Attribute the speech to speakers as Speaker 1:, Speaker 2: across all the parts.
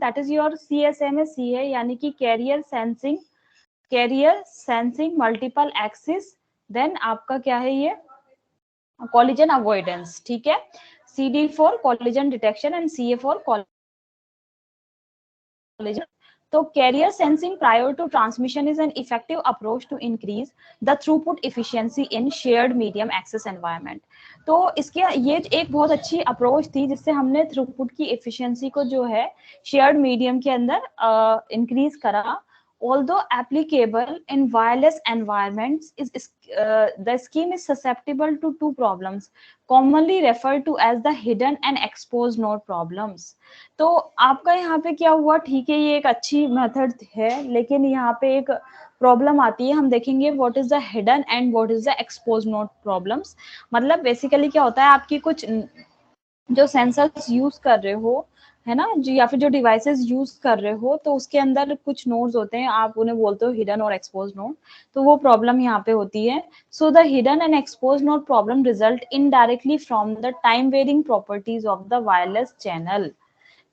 Speaker 1: That is your CSMA-C है, यानी कि carrier sensing multiple access, then आपका क्या है ये कॉलिजन अवॉइडेंस, ठीक है। CD for collision detection and CA for collision. तो carrier sensing prior to transmission is an effective approach to increase the throughput efficiency in shared medium access environment. तो इसके ये एक बहुत अच्छी अप्रोच थी जिससे हमने थ्रूपुट की एफिशिएंसी को जो है शेयर्ड मीडियम के अंदर इंक्रीज करा। Although applicable in wireless environments, the scheme is susceptible to two problems, commonly referred to as the hidden and exposed node problems. तो आपका यहाँ पे क्या हुआ, ठीक है ये एक अच्छी मेथड है, लेकिन यहाँ पे एक प्रॉब्लम आती है। हम देखेंगे what is the hidden and what is the expose node problems. मतलब बेसिकली क्या होता है, आपकी कुछ जो सेंसर्स यूज कर रहे हो है ना जी, या फिर जो डिवाइसेस यूज कर रहे हो, तो उसके अंदर कुछ नोड्स होते हैं, आप उन्हें बोलते हो हिडन और एक्सपोज नोड, तो वो प्रॉब्लम यहाँ पे होती है। So the hidden and exposed node problem result indirectly from the time varying properties of the wireless channel,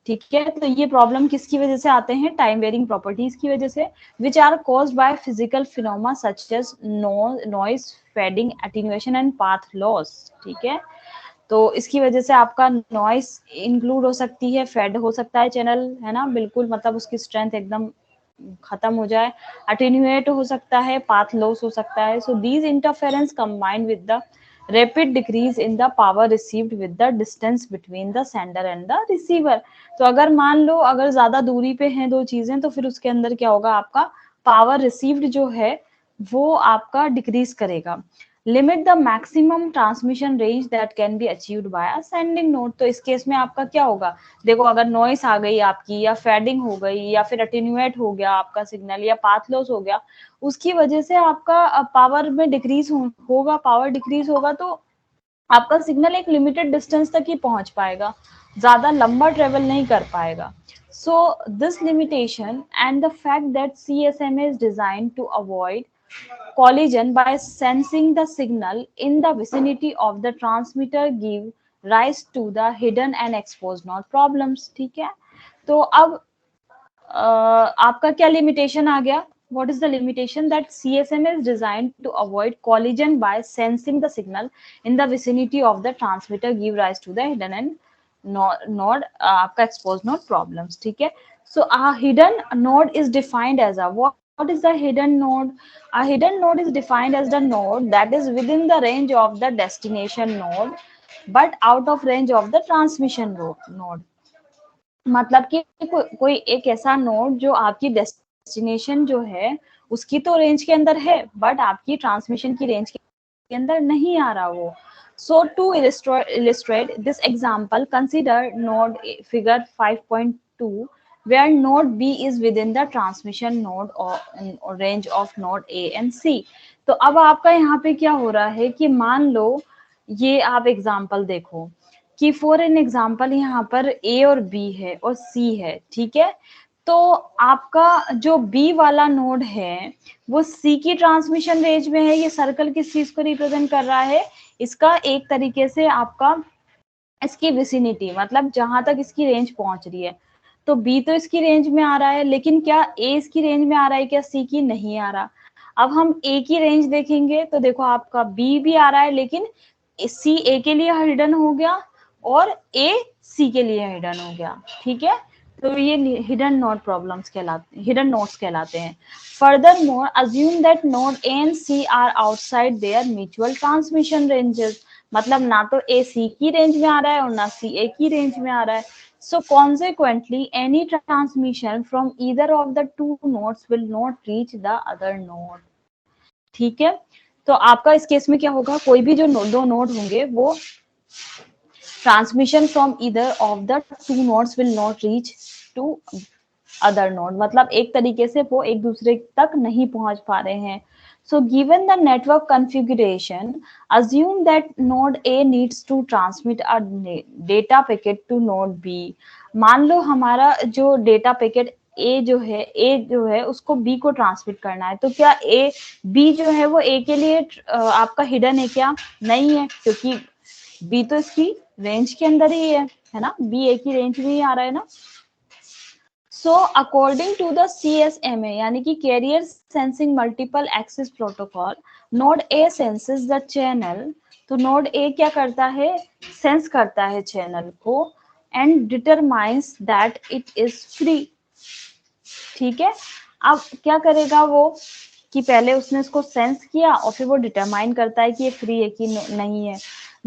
Speaker 1: ठीक है। तो ये प्रॉब्लम किसकी वजह से आते हैं, टाइम वेरिंग प्रॉपर्टीज की वजह से, which are caused by physical phenomena such as noise, fading, attenuation and path loss, ठीक है। तो इसकी वजह से आपका नॉइस इंक्लूड हो सकती है, फेड हो सकता है चैनल, है ना, बिल्कुल मतलब उसकी स्ट्रेंथ एकदम खत्म हो जाए, अटेन्यूएट हो सकता है, पाथ लॉस हो सकता है। So these interference combined with the rapid decrease in the power received with the distance between the sender and the receiver. तो अगर मान लो अगर ज्यादा दूरी पे हैं दो चीजें, तो फिर उसके अंदर क्या होगा, आपका पावर रिसीव्ड जो है वो आपका डिक्रीज करेगा। Limit the maximum transmission range that can be achieved by a sending node. तो इस केस में आपका क्या होगा, देखो अगर नॉइस आ गई आपकी, या फेडिंग हो गई, या फिर अटेन्यूएट हो गया आपका सिग्नल, या पाथ लॉस हो गया, उसकी वजह से आपका पावर में डिक्रीज होगा, पावर डिक्रीज होगा, तो आपका सिग्नल एक लिमिटेड डिस्टेंस तक ही पहुंच पाएगा, ज्यादा लंबा ट्रेवल नहीं कर पाएगा। So this limitation and the fact that CSMA is designed to avoid collision by sensing the signal in the vicinity of the transmitter give rise to the hidden and exposed node problems, ठीक है। तो अब आपका क्या limitation आ गया, what is the limitation that CSMA is designed to avoid collision by sensing the signal in the vicinity of the transmitter give rise to the hidden and node आपका exposed node problems, ठीक है। So a hidden node is defined as a what is the hidden node? A hidden node is defined as the node that is within the range of the destination node but out of range of the transmission node. मतलब कि कोई एक ऐसा node जो आपकी destination जो है उसकी तो रेंज के अंदर है, बट आपकी ट्रांसमिशन की रेंज के अंदर नहीं आ रहा वो। So to illustrate this example, consider node figure 5.2 where node B is within the transmission node or range of node A and C. तो अब आपका यहाँ पे क्या हो रहा है कि मान लो ये आप एग्जाम्पल देखो कि फॉर एन एग्जाम्पल यहाँ पर A और B है और C है, ठीक है। तो आपका जो B वाला नोड है वो C की ट्रांसमिशन रेंज में है। ये सर्कल किस चीज को रिप्रेजेंट कर रहा है, इसका एक तरीके से आपका इसकी विसिनिटी, मतलब जहां तक इसकी रेंज पहुंच रही है। तो B तो इसकी रेंज में आ रहा है, लेकिन क्या A इसकी रेंज में आ रहा है, क्या C की नहीं आ रहा। अब हम A की रेंज देखेंगे तो देखो आपका B भी आ रहा है, लेकिन C A के लिए हिडन हो गया और A C के लिए हिडन हो गया, ठीक है। तो ये हिडन नोड प्रॉब्लम्स कहलाते, हिडन नोड्स कहलाते हैं। Furthermore assume that node A and C are outside their mutual transmission ranges, मतलब ना तो A C की रेंज में आ रहा है और ना C A की रेंज में आ रहा है। So consequently any transmission from either of the two nodes will not reach the other node, ठीक है। तो आपका इस केस में क्या होगा, कोई भी जो दो नोड होंगे वो transmission from either of the two nodes will not reach to other node, मतलब एक तरीके से वो एक दूसरे तक नहीं पहुंच पा रहे हैं। So given the network configuration, assume that node A needs to transmit a data packet to node B. मान लो हमारा जो डेटा पैकेट A जो है उसको B को ट्रांसमिट करना है, तो क्या B जो है वो A के लिए आपका हिडन है क्या, नहीं है, क्योंकि B तो इसकी रेंज के अंदर ही है ना, B A की रेंज में ही आ रहा है ना। So according to the CSMA यानी कि carrier sensing multiple access protocol, node A senses the channel. तो नोड ए क्या करता है, सेंस करता है चैनल को and determines that it is free. ठीक है, अब क्या करेगा वो कि पहले उसने इसको सेंस किया और फिर वो डिटरमाइन करता है कि ये फ्री है कि नहीं है।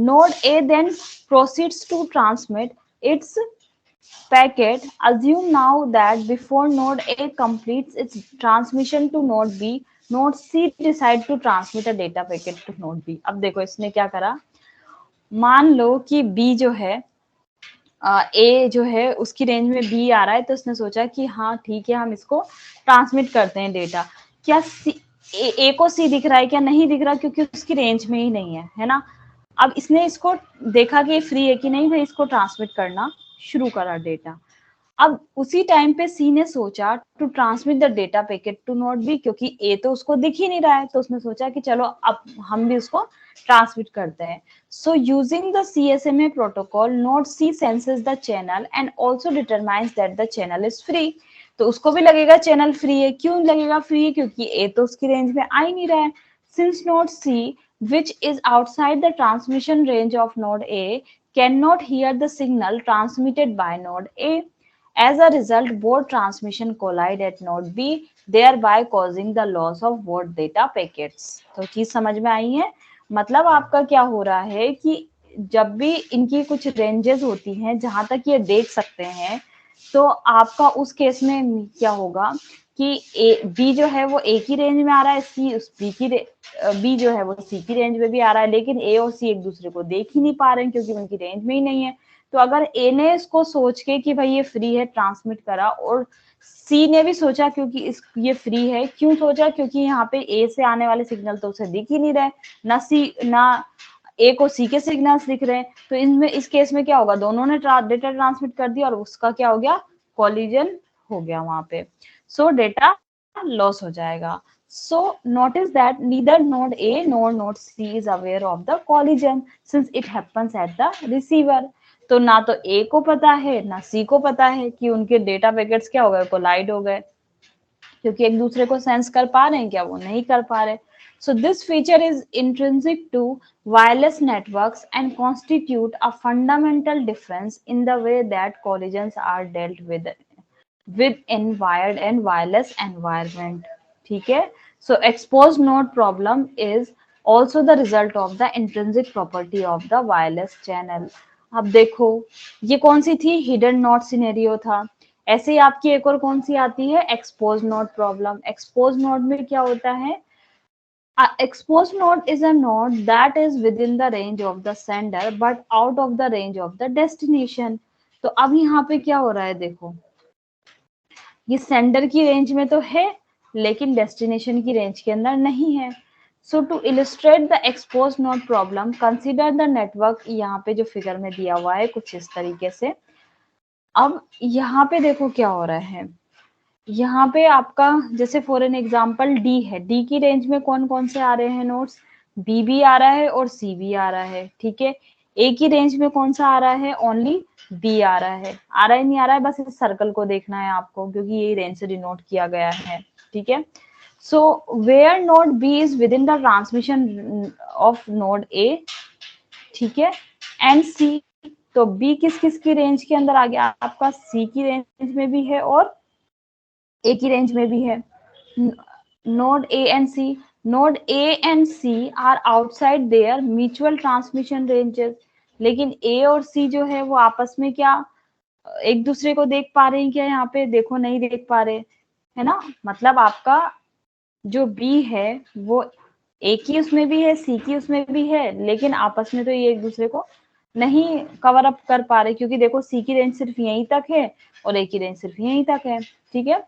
Speaker 1: Node A then proceeds to transmit its packet. Assume now that before node A completes its transmission to node B, node C decide to transmit a data packet to node B. अब देखो इसने क्या करा, मान लो कि B जो है A जो है उसकी रेंज में B आ रहा है, तो उसने सोचा कि हाँ ठीक है हम इसको ट्रांसमिट करते हैं डेटा। क्या A को C दिख रहा है क्या, नहीं दिख रहा क्योंकि उसकी रेंज में ही नहीं है ना। अब इसने इसको देखा कि फ्री है कि नहीं, फिर इसको ट्रांसमिट करना शुरू करा डेटा। अब उसी टाइम पे सी ने सोचा to transmit the data packet to node B, क्योंकि ए तो उसको दिख ही नहीं रहा है, तो उसने सोचा कि चलो अब हम भी उसको ट्रांसमिट करते हैं। So using the CSMA protocol, node C senses the channel and also determines that the channel is free. तो उसको भी लगेगा चैनल फ्री है। क्यों लगेगा फ्री है, क्योंकि ए तो उसकी रेंज में आ ही नहीं रहा है। Since node C which is outside the transmission range of node A cannot hear the signal transmitted by node A. As a result, both transmission collide at node B, thereby causing the loss of both data packets. तो चीज समझ में आई है, मतलब आपका क्या हो रहा है कि जब भी इनकी कुछ रेंजेस होती हैं जहां तक ये देख सकते हैं, तो आपका उस केस में क्या होगा कि बी जो है वो ए की रेंज में आ रहा है, सी उस बी जो है वो सी की रेंज में भी आ रहा है, लेकिन ए और सी एक दूसरे को देख ही नहीं पा रहे हैं क्योंकि उनकी रेंज में ही नहीं है। तो अगर ए ने इसको सोच के कि भाई ये फ्री है ट्रांसमिट करा, और सी ने भी सोचा क्योंकि ये फ्री है, क्यों सोचा, क्योंकि यहाँ पे ए से आने वाले सिग्नल तो उसे दिख ही नहीं रहे, ना ए को सी के सिग्नल्स दिख रहे हैं। तो इनमें इस केस में क्या होगा, दोनों ने डेटा ट्रांसमिट कर दिया और उसका क्या हो गया, कोलिजन हो गया वहां पे। सो डेटा लॉस हो जाएगा। So notice that neither node A nor node C is aware of the collision since it happens at the receiver. तो ना तो A को पता है ना C को पता है कि उनके डेटा पैकेट्स क्या हो गए, कोलाइड हो गए, क्योंकि एक दूसरे को सेंस कर पा रहे हैं क्या, वो नहीं कर पा रहे। So this feature is intrinsic to wireless networks and constitute a fundamental difference in the way that collisions are dealt with in wired and wireless environment. ठीक है, so exposed node problem is also the result of the intrinsic property of the wireless channel. अब देखो ये कौन सी थी, hidden node scenario था। ऐसे ही आपकी एक और कौन सी आती है, expose node problem. Expose node में क्या होता है, exposed node is a node that is within the range of the sender but out of the range of the destination. तो अब यहाँ पे क्या हो रहा है, देखो ये सेंडर की रेंज में तो है लेकिन डेस्टिनेशन की रेंज के अंदर नहीं है। So to illustrate the expose node problem, consider the network, यहाँ पे जो फिगर में दिया हुआ है कुछ इस तरीके से। अब यहाँ पे देखो क्या हो रहा है, यहाँ पे आपका जैसे फॉर एन एग्जांपल डी है, डी की रेंज में कौन कौन से आ रहे हैं नोड्स, बी भी आ रहा है और सी भी आ रहा है। ठीक है, ए की रेंज में कौन सा आ रहा है, ओनली बी आ रहा है। आ रहा है नहीं आ रहा है, बस इस सर्कल को देखना है आपको क्योंकि ये रेंज से डिनोट किया गया है। ठीक है, so where node B is within the transmission of node A, ठीक है, एंड सी। तो बी किस किस की रेंज के अंदर आ गया, आपका सी की रेंज में भी है और ए की रेंज में भी है। Node A and C, node A and C are outside their mutual transmission ranges, लेकिन ए और सी जो है वो आपस में क्या एक दूसरे को देख पा रहे हैं क्या, यहाँ पे देखो नहीं देख पा रहे, है ना। मतलब आपका जो बी है वो ए की उसमें भी है, सी की उसमें भी है, लेकिन आपस में तो ये एक दूसरे को नहीं कवर अप कर पा रहे, क्योंकि देखो सी की रेंज सिर्फ यहीं तक है और ए की रेंज सिर्फ यहीं तक है। ठीक है,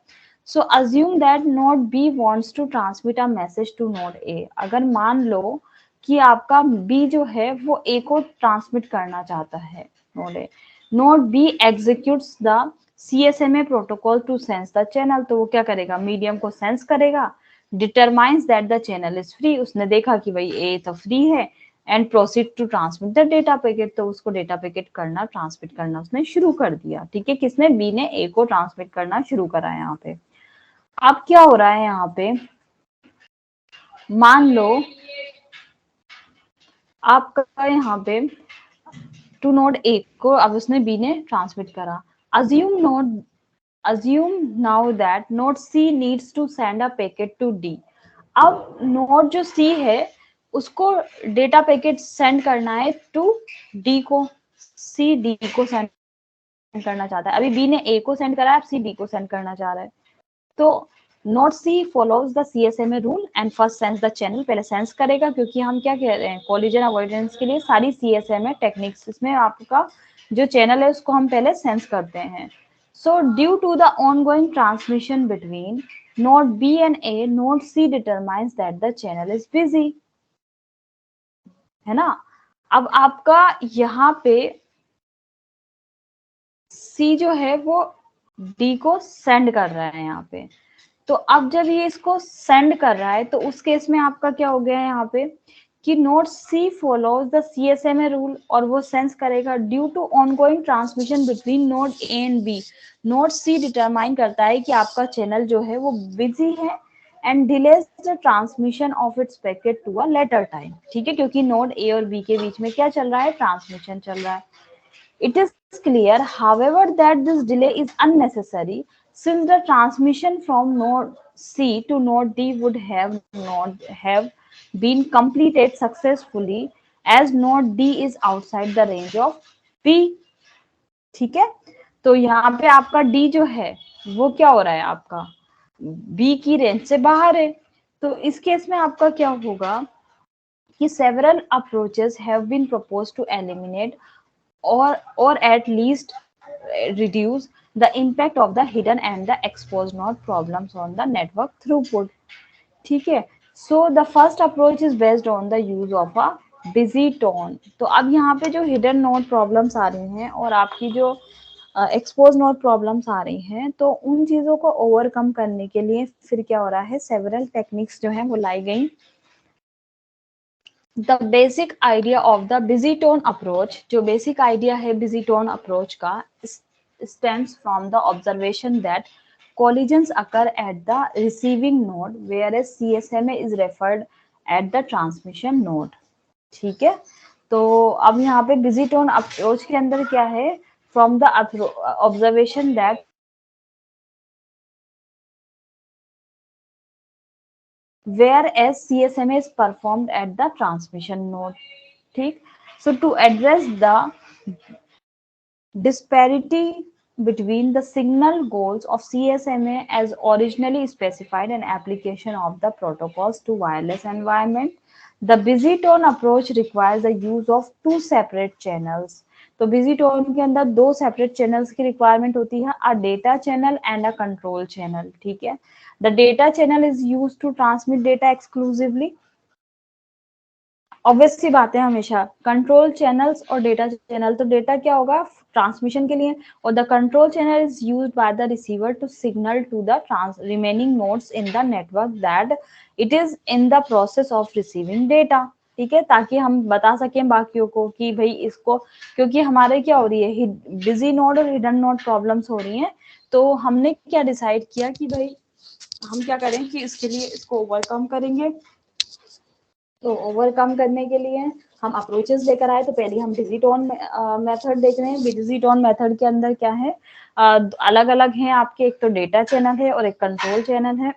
Speaker 1: so assume that node B wants to transmit a message to node A. अगर मान लो कि आपका बी जो है वो ए को ट्रांसमिट करना चाहता है node A, node B executes the CSMA protocol to sense the channel. तो वो क्या करेगा, मीडियम को सेंस करेगा, determines that the channel is free. उसने देखा कि भाई ए तो फ्री है, and proceed to transmit the data packet. तो उसको डेटा पैकेट करना, ट्रांसमिट करना उसने शुरू कर दिया। ठीक है, किसने? बी ने ए को ट्रांसमिट करना शुरू करा है यहाँ पे। अब क्या हो रहा है यहाँ पे, मान लो आपका यहाँ पे टू नोड ए को अब उसने बी ने ट्रांसमिट करा। assume now that node C needs to send a packet to D। अब नोड जो C है उसको डेटा पैकेट सेंड करना है टू D को, C D को सेंड करना चाहता है। अभी B ने A को सेंड करा है, अब C D को सेंड करना चाह रहा है। तो node C follows the CSMA rule and first sense the channel। पहले सेंस करेगा, क्योंकि हम क्या कह रहे हैं, कोलिजन अवॉइडेंस के लिए सारी CSMA टेक्निक्स, इसमें आपका जो चैनल है उसको हम पहले सेंस करते हैं। So due to the ongoing transmission between node B and A, node C determines that the channel is busy, है ना। अब आपका यहाँ पे C जो है वो D को सेंड कर रहा है यहाँ पे। तो अब जब ये इसको सेंड कर रहा है तो उस केस में आपका क्या हो गया है यहाँ पे कि node C follows the CSMA rule, और वो सेंस करेगा due to ongoing transmission between node A and B। Node C determine करता है कि आपका चैनल जो है वो बिजी है and delays the transmission of its packet to a later time. ठीक है, क्योंकि नोड A और B के बीच में क्या चल रहा है, ट्रांसमिशन चल रहा है। It is clear, however, that this delay is unnecessary since the transmission from node C to node D would have not have been completed successfully as node D is outside the range of B। ठीक है, तो यहाँ पे आपका D जो है वो क्या हो रहा है, आपका B की रेंज से बाहर है। तो इस केस में आपका क्या होगा कि several approaches have been proposed to eliminate or at least reduce the impact of the hidden and the exposed node problems on the network throughput। ठीक है, so the first approach is based on the use of a busy tone। तो अब यहाँ पे जो hidden node problems आ रही हैं और आपकी जो एक्सपोज नोड प्रॉब्लम्स आ रही हैं, तो उन चीजों को ओवरकम करने के लिए फिर क्या हो रहा है, सेवरल टेक्निक्स जो है वो लाई गई। The basic idea of the busy tone approach, जो बेसिक आइडिया है बिजी टोन अप्रोच का, stems from the observation that collisions occur at the receiving node whereas CSMA is referred at the transmission node। ठीक है, तो अब यहाँ पे busy tone approach के अंदर क्या है, from the observation that whereas CSMA is performed at the transmission node। ठीक, so to address the disparity between the signal goals of CSMA as originally specified and application of the protocols to wireless environment, the busy tone approach requires the use of two separate channels। तो busy tone के अंदर दो separate channels की requirement होती है, a data channel and a control channel। ठीक है, the data channel is used to transmit data exclusively। Obvious सी बात है, हमेशा कंट्रोल चैनल्स और डेटा चैनल, तो डेटा क्या होगा, ट्रांसमिशन के लिए, और the control channel is used by the receiver to signal to the remaining nodes in the network that it is in the process of receiving data. ठीक है, ताकि हम बता सकें बाकियों को कि भाई इसको, क्योंकि हमारे क्या हो रही है, बिजी नोड और हिडन नोड प्रॉब्लम्स हो रही हैं, तो हमने क्या डिसाइड किया कि भाई हम क्या करें कि इसके लिए इसको ओवरकम करेंगे। तो ओवरकम करने के लिए हम अप्रोचेस लेकर आए। तो पहले हम बिजी टोन मेथड देख रहे हैं। बिजी टोन मेथड के अंदर क्या है, अलग अलग हैं आपके, एक तो डेटा चैनल है और एक कंट्रोल चैनल है।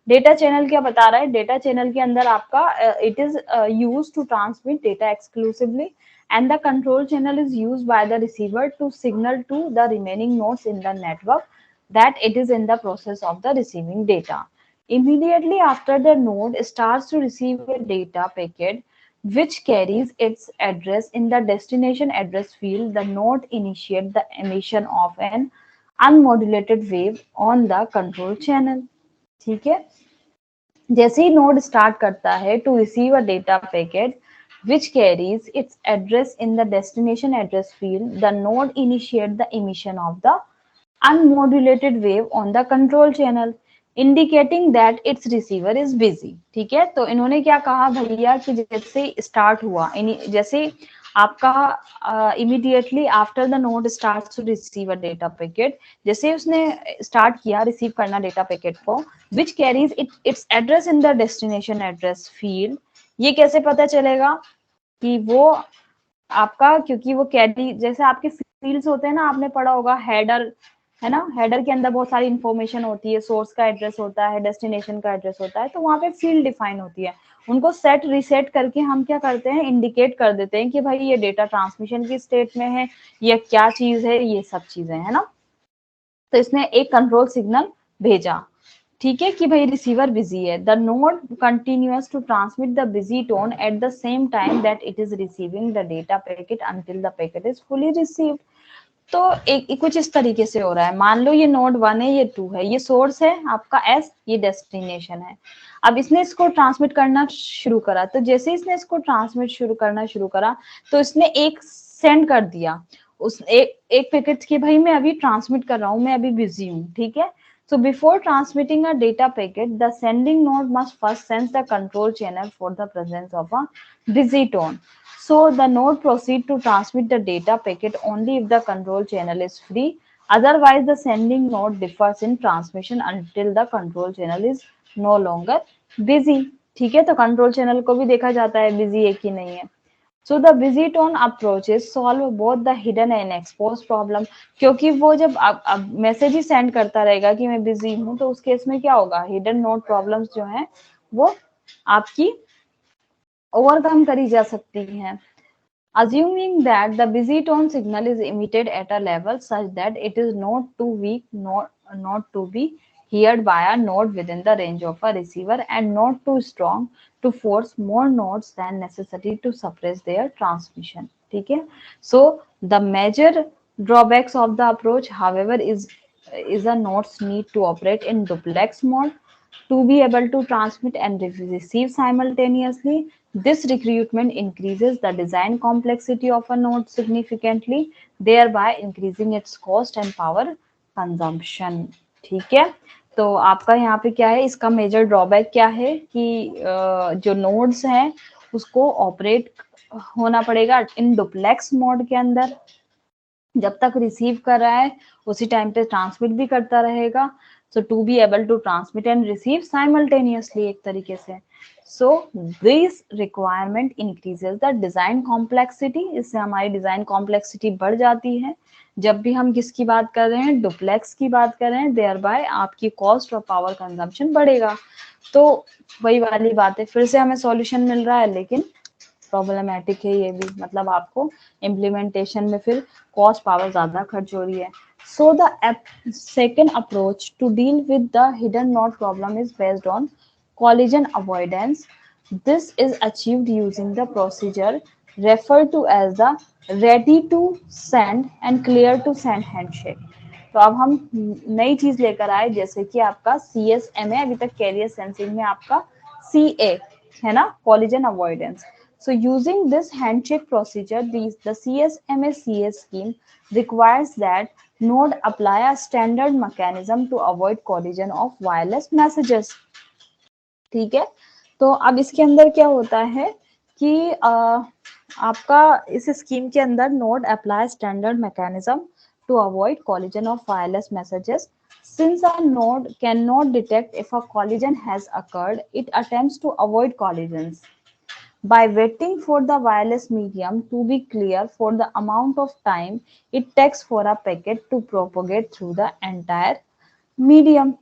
Speaker 1: डेटा चैनल क्या बता रहा है, डेटा चैनल के अंदर आपका it is used to transmit data exclusively and the control channel is used by the receiver to signal to the remaining nodes in the network that it is in the process of the receiving data। Immediately after the node starts to receive a data packet which carries its address in the destination address field, the node initiates the emission of an unmodulated wave on the control channel। ठीक है, जैसे ही node start करता है to receive a data packet which carries its address in the destination address field, the node initiates the emission of the unmodulated wave on the control channel। Indicating that it's receiver is busy. ठीक है, तो इन्होंने क्या कहा भैया कि जैसे start हुआ, जैसे आपका immediately after the node start to receive a data packet, जैसे उसने स्टार्ट किया रिसीव करना डेटा पैकेट को, which carries its address in the destination address field. ये कैसे पता चलेगा कि वो आपका, क्योंकि वो कैरी, जैसे आपके फील्ड्स होते हैं ना, आपने पढ़ा होगा हेडर, है ना, हेडर के अंदर बहुत सारी इंफॉर्मेशन होती है, सोर्स का एड्रेस होता है, डेस्टिनेशन का एड्रेस होता है, तो वहां पे फील्ड डिफाइन होती है। उनको सेट रीसेट करके हम क्या करते हैं, इंडिकेट कर देते हैं कि भाई ये डेटा ट्रांसमिशन की स्टेट में है, ये क्या चीज है, ये सब चीजें है ना। तो इसने एक कंट्रोल सिग्नल भेजा, ठीक है, कि भाई रिसीवर बिजी है। The node continuous to transmit the busy tone at the same time that it is receiving the data packet until the packet is fully received. तो एक कुछ इस तरीके से हो रहा है। मान लो ये नोड 1 है, ये 2 है, ये सोर्स है आपका S, ये डेस्टिनेशन है। अब इसने इसको ट्रांसमिट करना शुरू करा, तो जैसे इसने इसको ट्रांसमिट करना शुरू करा, तो इसने एक सेंड कर दिया उस एक पैकेट की, भाई मैं अभी ट्रांसमिट कर रहा हूँ, मैं अभी बिजी हूँ, ठीक है। So before transmitting a data packet, the sending node must first sense the control channel for the presence of a busy tone. So the node proceed to transmit the data packet only if the control channel is free. Otherwise, the sending node differs in transmission until the control channel is no longer busy. ठीक है, तो control channel को भी देखा जाता है busy है कि नहीं है। So the busy tone approaches solve both the hidden and exposed problem, क्योंकि वो जब अब मैसेज ही सेंड करता रहेगा कि मैं बिजी हूँ, तो उस केस में क्या होगा, हिडन नोड प्रॉब्लम्स जो है वो आपकी ओवरकम करी जा सकती हैं। Assuming that the busy tone signal is emitted at a level such that it is not too weak, not to be heard by a node within the range of a receiver, and not too strong to force more nodes than necessary to suppress their transmission. ठीक है, so the major drawbacks of the approach, however, is a nodes need to operate in duplex mode to be able to transmit and receive simultaneously. This recruitment increases the design complexity of a node significantly, thereby increasing its cost and power consumption. ठीक है, तो आपका यहाँ पे क्या है, इसका major drawback क्या है कि जो नोड्स हैं उसको ऑपरेट होना पड़ेगा इन डुप्लेक्स मोड के अंदर, जब तक रिसीव कर रहा है उसी टाइम पे ट्रांसमिट भी करता रहेगा। So to be able to transmit and receive simultaneously एक तरीके से। So this requirement increases the design complexity, इससे हमारी डिजाइन कॉम्प्लेक्सिटी बढ़ जाती है। जब भी हम किसकी बात कर रहे हैं, डुप्लेक्स की बात कर रहे हैं, देयर बाय आपकी कॉस्ट और पावर कंजम्पशन बढ़ेगा। तो वही वाली बात है, फिर से हमें सॉल्यूशन मिल रहा है, लेकिन प्रॉब्लमेटिक है ये भी, मतलब आपको इम्प्लीमेंटेशन में फिर कॉस्ट पावर ज्यादा खर्च हो रही है। So the second approach to deal with the hidden node problem is based on collision avoidance. This is achieved using the procedure referred to as the ready to send and clear to send handshake. तो अब हम नई चीज लेकर आए, जैसे कि आपका CSMA, अभी तक कैरियर सेंसिंग में आपका CA है ना, collision avoidance. So using this handshake procedure, the CSMA-CA scheme requires that node apply a standard mechanism to avoid collision of wireless messages. ठीक है, तो अब इसके अंदर क्या होता है कि आपका इस स्कीम के अंदर node apply standard mechanism to avoid collision of wireless messages. Since a node cannot detect if a collision has occurred, it attempts to avoid collisions by waiting for the wireless medium to be clear for the amount of time it takes for a packet to propagate through the entire medium.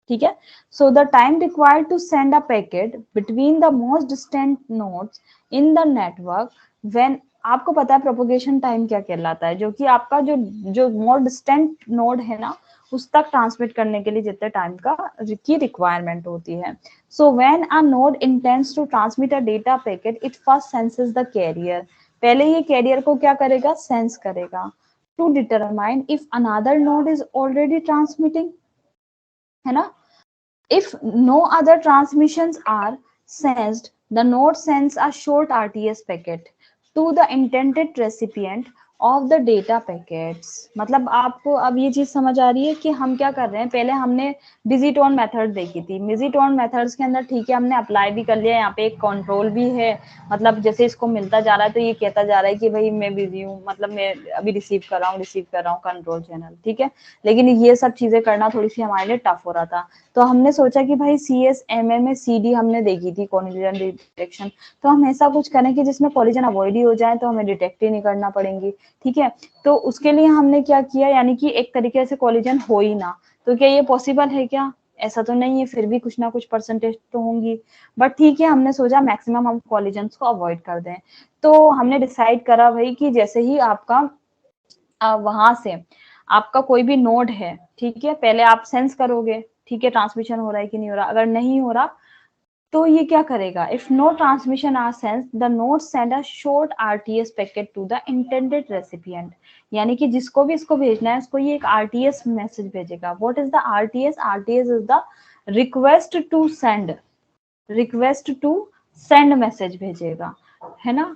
Speaker 1: ठीक है, so the time required to send a packet between the most distant nodes in the network, when आपको पता है propagation time क्या कहलाता है, जो कि आपका जो जो मोर डिस्टेंट नोड है ना, उस तक ट्रांसमिट करने के लिए जितने टाइम का की रिक्वायरमेंट होती है. So when a node intends to transmit a data packet, it first senses the carrier. पहले ये कैरियर को क्या करेगा, सेंस करेगा, to determine if another node is already transmitting, है ना. If no other transmissions are sensed, the node sends a short RTS packet to the intended recipient of the data packets, मतलब आपको अब ये चीज समझ आ रही है कि हम क्या कर रहे हैं। पहले हमने बिजी टोन मेथड देखी थी, बिजी टोन मेथड्स के अंदर ठीक है हमने अप्लाई भी कर लिया, यहाँ पे एक कंट्रोल भी है, मतलब जैसे इसको मिलता जा रहा है तो ये कहता जा रहा है कि भाई मैं बिजी हूँ, मतलब मैं अभी रिसीव कर रहा हूँ कंट्रोल चैनल, ठीक है। लेकिन ये सब चीजें करना थोड़ी सी हमारे लिए टफ हो रहा था, तो हमने सोचा कि भाई CSMA में CD हमने देखी थी, कोलिजन डिटेक्शन, तो हम ऐसा कुछ करें कि जिसमें कोलिजन अवॉइड ही हो जाए, तो हमें डिटेक्ट ही नहीं करना पड़ेंगी, ठीक है। तो उसके लिए हमने क्या किया, यानी कि एक तरीके से कोलिजन हो ही ना, तो क्या ये पॉसिबल है क्या? ऐसा तो नहीं है, फिर भी कुछ ना कुछ परसेंटेज तो होंगी, बट ठीक है हमने सोचा मैक्सिमम हम कोलिजन्स को अवॉइड कर दें। तो हमने डिसाइड करा भाई कि जैसे ही आपका वहां से आपका कोई भी नोड है, ठीक है, पहले आप सेंस करोगे, ठीक है, ट्रांसमिशन हो रहा है कि नहीं हो रहा। अगर नहीं हो रहा तो ये क्या करेगा, if no transmission are sense the node send a short RTS packet to the intended recipient, यानी कि जिसको भी इसको भेजना है उसको ये एक RTS मैसेज भेजेगा। What is the RTS? RTS is the request to send, request to send message भेजेगा, है ना।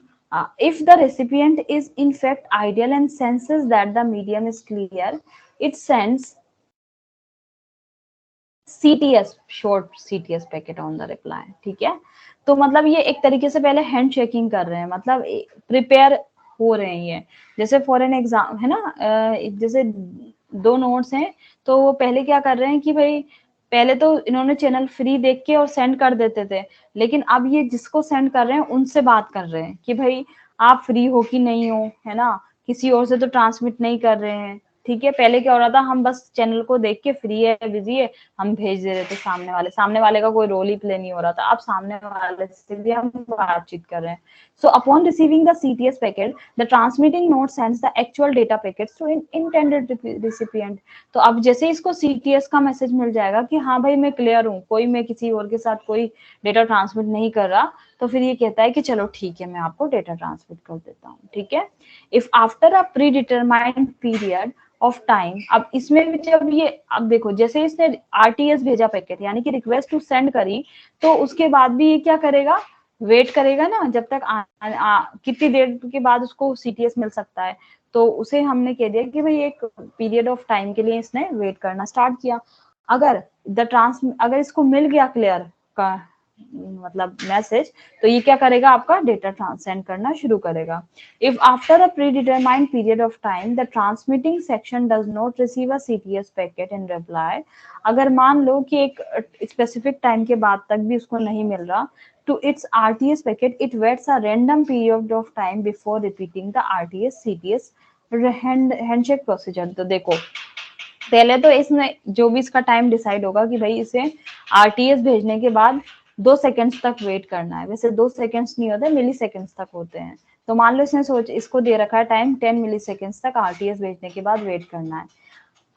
Speaker 1: If the recipient is in fact ideal and senses that the medium is clear, it sends CTS, short CTS packet on the reply, ठीक है। तो मतलब ये एक तरीके से पहले हैंड शेकिंग कर रहे हैं, मतलब प्रिपेयर हो रहे हैं ये। जैसे फॉर एन एग्जाम है ना, जैसे दो नोट्स हैं, तो वो पहले क्या कर रहे हैं कि भाई पहले तो इन्होंने चैनल फ्री देख के और सेंड कर देते थे, लेकिन अब ये जिसको सेंड कर रहे हैं उनसे बात कर रहे हैं कि भाई आप फ्री हो कि नहीं हो, है ना, किसी और से तो ट्रांसमिट नहीं कर रहे हैं, ठीक है। पहले क्या हो रहा था, हम बस चैनल को देख के फ्री है बिजी है हम भेज दे रहे थे, सामने वाले का कोई रोल ही प्ले नहीं हो रहा था। अब सामने वाले से भी हम बातचीत कर रहे हैं। So upon receiving the CTS packet the transmitting node sends the actual data packets to intended recipient. तो अब जैसे इसको CTS का मैसेज मिल जाएगा कि हाँ भाई मैं क्लियर हूँ, कोई मैं किसी और के साथ कोई डेटा ट्रांसमिट नहीं कर रहा, तो फिर ये कहता है कि चलो ठीक है मैं आपको डेटा ट्रांसमिट कर देता हूँ, ठीक है। If after a pre determined period of time, अब इसमें भी जब ये, अब देखो जैसे इसने RTS भेजा पैकेट, यानी कि रिक्वेस्ट टू सेंड करी, तो उसके बाद भी ये क्या करेगा, वेट करेगा ना, जब तक कितनी देर के बाद उसको CTS मिल सकता है। तो उसे हमने कह दिया कि भाई एक पीरियड ऑफ टाइम के लिए इसने वेट करना स्टार्ट किया। अगर इसको मिल गया क्लियर का मतलब मैसेज, तो ये क्या करेगा, आपका डेटा सेंड करना शुरू करेगा। If after a predetermined period of time the transmitting section does not receive a CTS packet in reply, अगर मान लो कि एक स्पेसिफिक टाइम के बाद तक भी उसको नहीं मिल रहा to its RTS packet, it waits a random period of time before repeating the RTS CTS handshake procedure। तो देखो पहले तो इसमें जो भी इसका टाइम डिसाइड होगा कि भाई इसे RTS भेजने के बाद 2 सेकेंड्स तक वेट करना है, वैसे 2 सेकेंड्स नहीं होते, मिली सेकेंड्स तक होते हैं। तो मान लो इसने इसको दे रखा है टाइम 10 मिली सेकेंड्स तक RTS भेजने के बाद वेट करना है।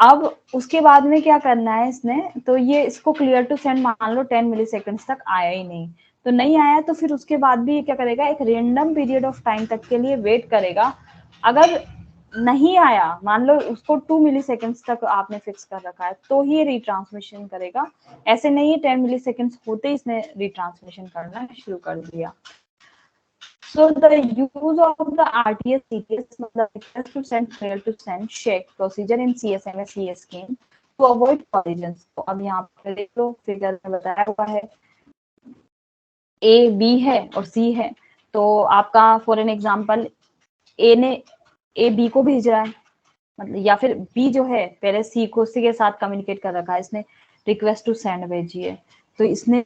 Speaker 1: अब उसके बाद में क्या करना है इसने, तो ये इसको क्लियर टू सेंड मान लो 10 मिली सेकेंड्स तक आया ही नहीं, तो नहीं आया तो फिर उसके बाद भी ये क्या करेगा, एक रेंडम पीरियड ऑफ टाइम तक के लिए वेट करेगा। अगर नहीं आया, मान लो उसको 2 मिली सेकेंड्स तक आपने फिक्स कर रखा है, तो ही रिट्रांसमिशन करेगा। ऐसे नहीं 10 मिली सेकेंड्स होते ही इसने रिट्रांसमिशन करना शुरू कर दिया। So the use of the RTS CTS, मतलब request to send fail to send check procedure in CSMA CS scheme to avoid collisions। तो अब यहाँ पे देख लो फिगर में बताया हुआ है, A B है और C है, तो आपका for an example A B को भेज रहा है, मतलब या फिर B जो है पहले C को C के साथ कम्युनिकेट कर रखा है, इसने रिक्वेस्ट टू सेंड भेजी है, तो इसने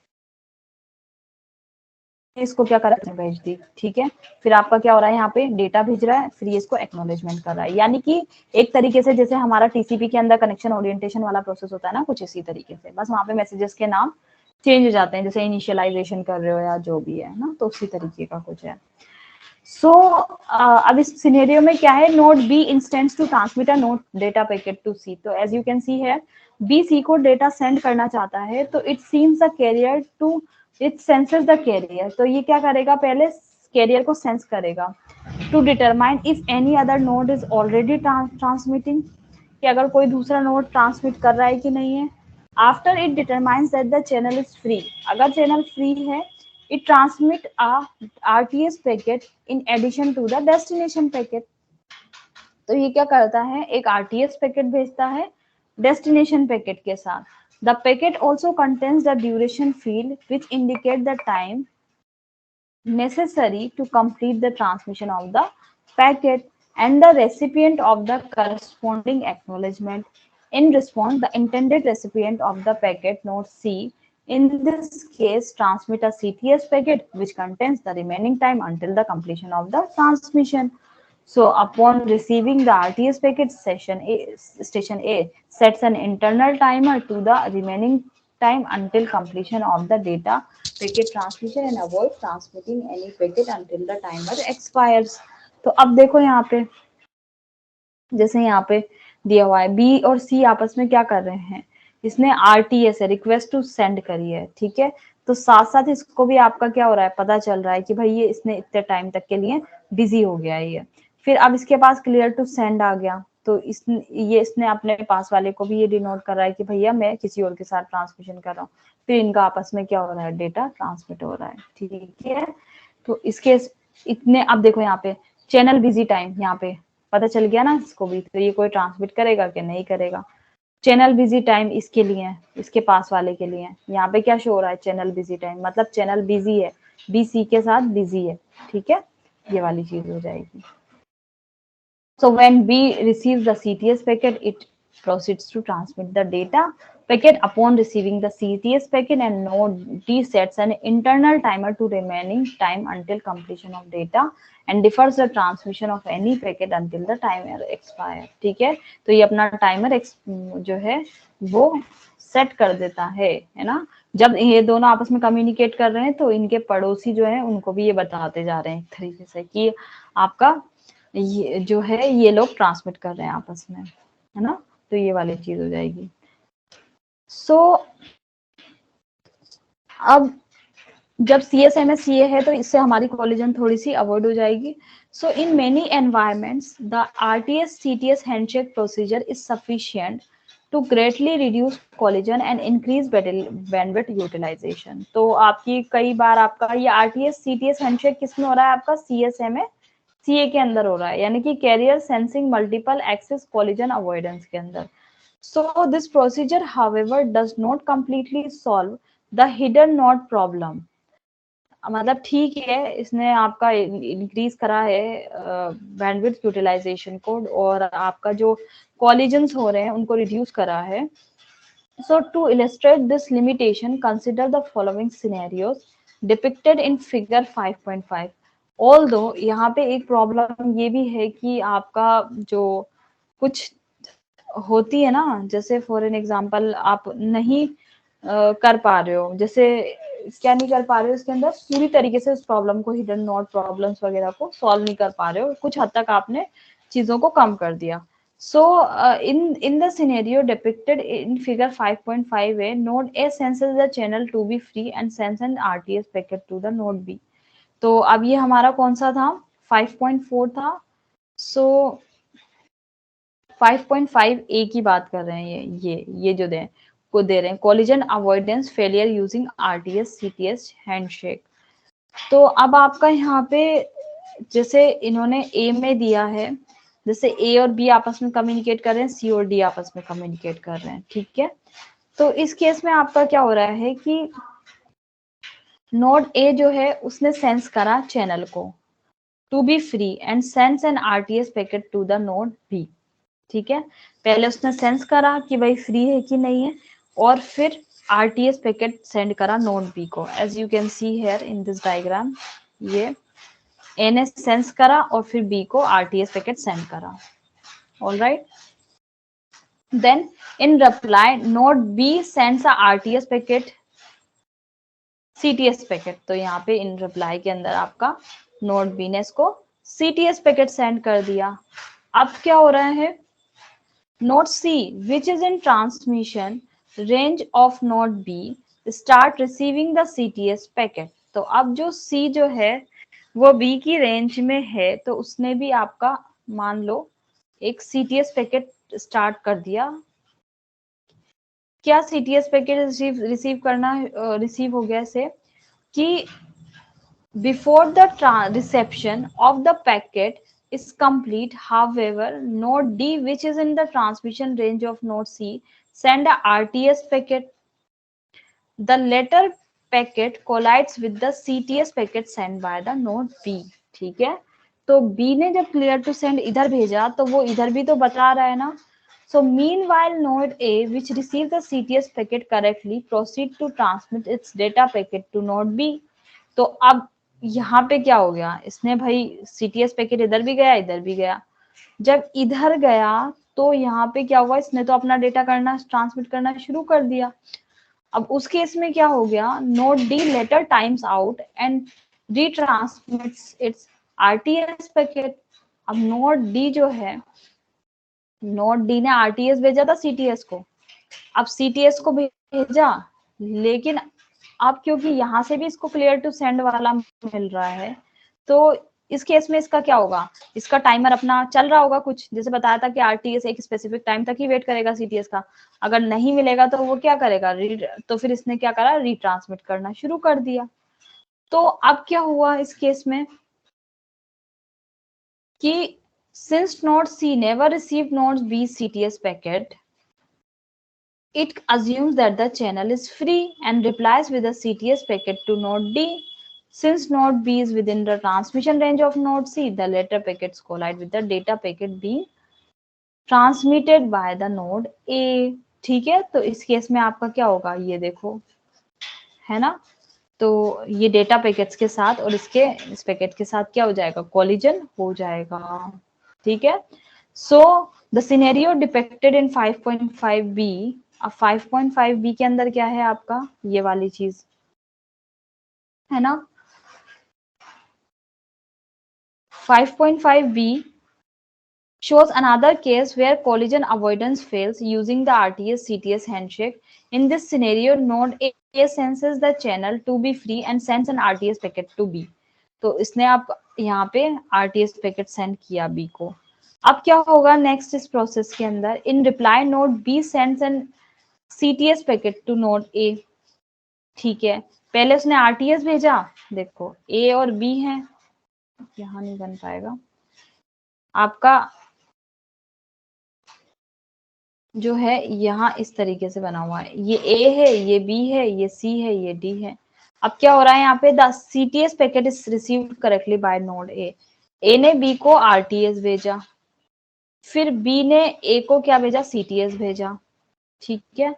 Speaker 1: इसको क्या करा भेज दी, ठीक है। फिर आपका क्या हो रहा है, यहाँ पे डेटा भेज रहा है, फिर इसको एक्नॉलेजमेंट कर रहा है, यानी कि एक तरीके से जैसे हमारा TCP के अंदर कनेक्शन ओरिएंटेशन वाला प्रोसेस होता है ना, कुछ इसी तरीके से, बस वहाँ पे मैसेजेस के नाम चेंज हो जाते हैं, जैसे इनिशियलाइजेशन कर रहे हो या जो भी है ना, तो उसी तरीके का कुछ है। सो अब इस सिनेरियो में क्या है, node B instance to transmit a node data packet to C। तो एज यू कैन सी है B C को डेटा सेंड करना चाहता है, तो it seems the carrier to, it senses the carrier, तो ये क्या करेगा, पहले कैरियर को सेंस करेगा to determine if any other node is already transmitting, कि अगर कोई दूसरा नोड ट्रांसमिट कर रहा है कि नहीं है। After it determines that the channel is free, अगर चैनल फ्री है it transmit a RTS packet in addition to the destination packet। तो ये क्या करता है, एक आरटीएस पैकेट भेजता है डेस्टिनेशन पैकेट के साथ. The packet also contains the duration field which indicate the time necessary to complete the transmission of the packet and the recipient of the corresponding acknowledgement. In response, the intended recipient of the packet, note C, in this case transmit a CTS packet which contains the remaining time until the completion of the transmission. So upon receiving the RTS packet, station A sets an internal timer to the remaining time until completion of the data packet transmission and avoid transmitting any packet until the timer expires. तो अब देखो यहाँ पे, जैसे यहाँ पे दिया हुआ है बी और सी आपस में क्या कर रहे हैं, इसने आरटीएस है, रिक्वेस्ट टू सेंड करी है, ठीक है. तो साथ साथ इसको भी आपका क्या हो रहा है, पता चल रहा है कि भाई ये इसने इतने टाइम तक के लिए बिजी हो गया है ये. फिर अब इसके पास क्लियर टू सेंड आ गया, तो इसने अपने पास वाले को भी ये डिनोट कर रहा है कि भैया मैं किसी और के साथ ट्रांसमिशन कर रहा हूँ. फिर इनका आपस में क्या हो रहा है, डेटा ट्रांसमिट हो रहा है, ठीक है. तो इसके इतने, अब देखो यहाँ पे चैनल बिजी टाइम, यहाँ पे पता चल गया ना इसको भी, तो ये कोई ट्रांसमिट करेगा कि नहीं करेगा. चैनल बिजी टाइम इसके लिए, इसके पास वाले के लिए, यहाँ पे क्या शो हो रहा है, चैनल बिजी टाइम, मतलब चैनल बिजी है, बी सी के साथ बिजी है, ठीक है, ये वाली चीज हो जाएगी. So when B receives the CTS packet, it proceeds to transmit the data packet. Upon receiving the CTS packet, and node D sets an internal timer to remaining time until completion of data and defers the transmission of any packet until the timer expire. ठीक है, तो ये अपना timer जो है वो set कर देता है ना. जब ये दोनों आपस में कम्युनिकेट कर रहे हैं तो इनके पड़ोसी जो है उनको भी ये बताते जा रहे हैं एक तरीके से कि आपका ये जो है ये लोग ट्रांसमिट कर रहे हैं आपस में, है ना. तो ये वाली चीज हो जाएगी. सो अब जब CSMA है तो इससे हमारी कोलिजन थोड़ी सी अवॉइड हो जाएगी. So in many environments the RTS CTS handshake procedure is sufficient to greatly reduce collision and increase bandwidth utilization. तो आपकी कई बार आपका ये RTS CTS हैंडशेक किसमें हो रहा है, आपका CSMA CA के अंदर हो रहा है, यानी कि carrier sensing multiple access collision avoidance के अंदर. So this procedure however does not completely solve the hidden node problem. मतलब ठीक है, इसने आपका इंक्रीज करा है बैंडविड्थ यूटिलाइजेशन को और आपका जो कोलिजन्स हो रहे हैं उनको रिड्यूस करा है. So to illustrate this limitation, consider the following scenarios depicted in figure 5.5. Although यहाँ पे एक प्रॉब्लम ये भी है कि आपका जो कुछ होती है ना, जैसे फॉर एन एग्जांपल आप नहीं कर पा रहे हो, जैसे क्या नहीं कर पा रहे हो, इसके अंदर पूरी तरीके से उस प्रॉब्लम को, हिडन नोड प्रॉब्लम्स वगैरह को सॉल्व नहीं कर पा रहे हो, कुछ हद तक आपने चीजों को कम कर दिया. So in the scenario depicted in figure 5.5a, node A senses the channel to be free and sends an RTS packet to the node B. तो अब ये हमारा कौन सा था, 5.4 था. So 5.5a की बात कर रहे हैं, ये जो दे रहे हैं collision avoidance failure using RTS CTS handshake. तो अब आपका यहाँ पे जैसे इन्होंने A में दिया है, जैसे A और B आपस में कम्युनिकेट कर रहे हैं, C और D आपस में कम्युनिकेट कर रहे हैं, ठीक है. तो इस केस में आपका क्या हो रहा है कि नोड A जो है उसने सेंस करा चैनल को to be free and sends an RTS packet to the node B. ठीक है, पहले उसने सेंस करा कि भाई फ्री है कि नहीं है, और फिर RTS पैकेट सेंड करा नोड B को. As you can see here in this diagram, ये A ने सेंस करा और फिर B को RTS पैकेट सेंड करा. All right. Then in reply, node B sends a RTS packet CTS packet. तो यहाँ पे इन रिप्लाई के अंदर आपका नोड B ने इसको CTS पैकेट सेंड कर दिया. अब क्या हो रहा है, node C which is in transmission range of node B start receiving the CTS packet. तो अब जो C जो है वो B की रेंज में है, तो उसने भी आपका मान लो एक CTS पैकेट स्टार्ट कर दिया. क्या CTS पैकेट रिसीव हो गया से कि before the reception of the packet is complete. However, node D, which is in the transmission range of node C, send a RTS packet. The latter packet collides with the CTS packet sent by the node B. ठीक है, तो B ने जब clear to send इधर भेजा तो वो इधर भी तो बता रहा है ना. So meanwhile node A, which received the CTS packet correctly, proceed to transmit its data packet to node B. तो अब यहाँ पे क्या हो गया, इसने भाई CTS पैकेट इधर भी गया इधर भी गया. जब इधर गया तो यहाँ पे क्या हुआ, इसने तो अपना डेटा करना ट्रांसमिट करना शुरू कर दिया. अब उस केस में क्या हो गया, node D later times out and retransmits its RTS packet. अब नोड डी जो है, नोड डी ने आरटीएस भेजा था सीटीएस को. अब सीटीएस को भेजा, लेकिन अब क्योंकि यहाँ से भी इसको क्लियर टू सेंड वाला मिल रहा है, तो इस केस में इसका क्या होगा, इसका टाइमर अपना चल रहा होगा कुछ, जैसे बताया था कि आरटीएस एक स्पेसिफिक टाइम तक ही वेट करेगा सीटीएस का. अगर नहीं मिलेगा तो वो क्या करेगा, तो फिर इसने क्या करा, रीट्रांसमिट करना शुरू कर दिया. तो अब क्या हुआ इस केस में कि since node C never receive node B CTS packet, it assumes that the channel is free and replies with a CTS packet to node D. Since node B is within the transmission range of node C, the latter packets collide with the data packet being transmitted by the node A. ठीक है, तो इस case में आपका क्या होगा, ये देखो है ना, तो ये डेटा पैकेट्स के साथ और इस पैकेट के साथ क्या हो जाएगा, कोलिजन हो जाएगा. ठीक है, so the scenario depicted in 5.5b. अब 5.5b के अंदर क्या है आपका, ये वाली चीज है ना. 5.5b shows another case where collision avoidance fails using the RTS CTS handshake. In this scenario, node A senses the channel to be free and sends an RTS packet to B. तो इसने आप यहाँ पे RTS packet send किया B को. अब क्या होगा नेक्स्ट इस प्रोसेस के अंदर, in reply node B sends an CTS packet to node A. ठीक है, पहले उसने RTS भेजा, देखो A और B है, यहाँ नहीं बन पाएगा आपका, जो है यहाँ इस तरीके से बना हुआ है, ये A है, ये B है, ये C है, ये D है. अब क्या हो रहा है यहाँ पे, the CTS packet is received correctly by node A. A ने B को RTS भेजा, फिर B ने A को क्या भेजा, CTS भेजा. ठीक है,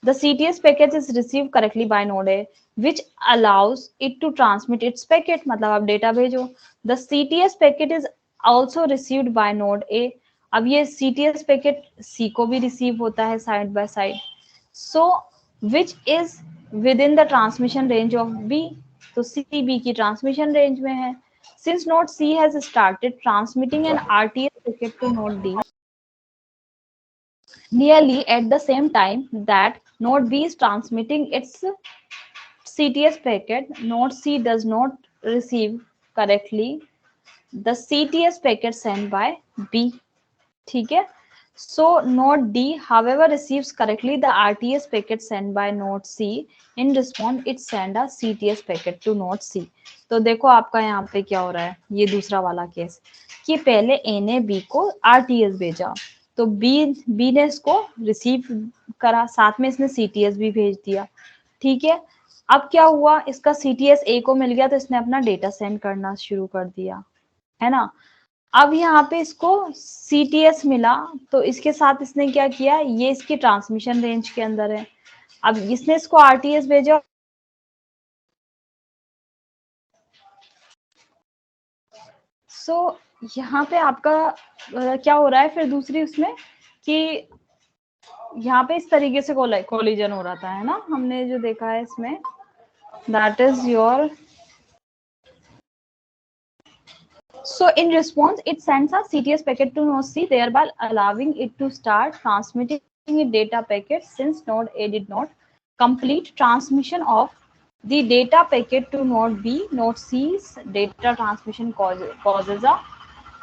Speaker 1: the CTS packet is received correctly by node A, which allows it to transmit its packet. मतलब आप डेटा भेजो. The CTS packet is also received by node A. अब ये CTS packet C को भी receive होता है side by side. So which is within the transmission range of B. तो C B की transmission range में है. Since node C has started transmitting an RTS packet to node D nearly at the same time that node B is transmitting its CTS packet, node C does not receive correctly the CTS packet sent by B. ठीक है, so node D however receives correctly the RTS packet sent by node C. In response it send a CTS packet to node C. तो देखो आपका यहाँ पे क्या हो रहा है, ये दूसरा वाला केस कि पहले A ने B को RTS भेजा, तो B ने इसको रिसीव करा, साथ में इसने CTS भी भेज दिया. ठीक है, अब क्या हुआ, इसका CTS A को मिल गया तो इसने अपना डेटा सेंड करना शुरू कर दिया, है ना. अब यहाँ पे इसको CTS मिला, तो इसके साथ इसने क्या किया, ये इसकी ट्रांसमिशन रेंज के अंदर है. अब इसने इसको RTS भेजा, सो यहाँ पे आपका क्या हो रहा है फिर दूसरी उसमें कि यहाँ पे इस तरीके से कोलिजन हो रहा था, है ना, हमने जो देखा है इसमें, that is your. So in response, it sends a CTS packet to node C, thereby allowing it to start transmitting a data packet. Since node A did not complete transmission of the data packet to node B, node C's data transmission causes a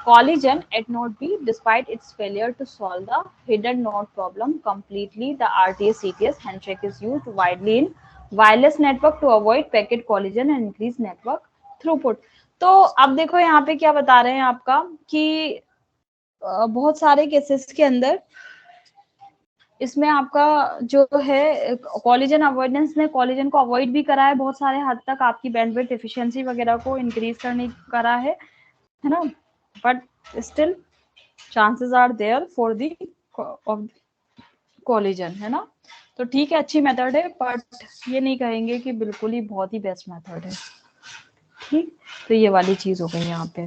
Speaker 1: collision at node B. Despite its failure to solve the hidden node problem completely, the RTS-CTS handshake is used widely in wireless network to avoid packet collision and increase network throughput. तो अब देखो यहाँ पे क्या बता रहे हैं आपका कि बहुत सारे केसेस के अंदर इसमें आपका जो है कॉलिजन अवॉइडेंस ने कॉलिजन को अवॉइड भी करा है बहुत सारे हद तक, आपकी बैंडविड्थ एफिशिएंसी वगैरह को इंक्रीज करने करा है ना, but still chances are there for the of collision, है ना। तो ठीक है, अच्छी मेथड है, बट ये नहीं कहेंगे कि बिल्कुल ही बहुत ही बेस्ट मेथड है। ठीक, तो ये वाली चीज हो गई यहाँ पे।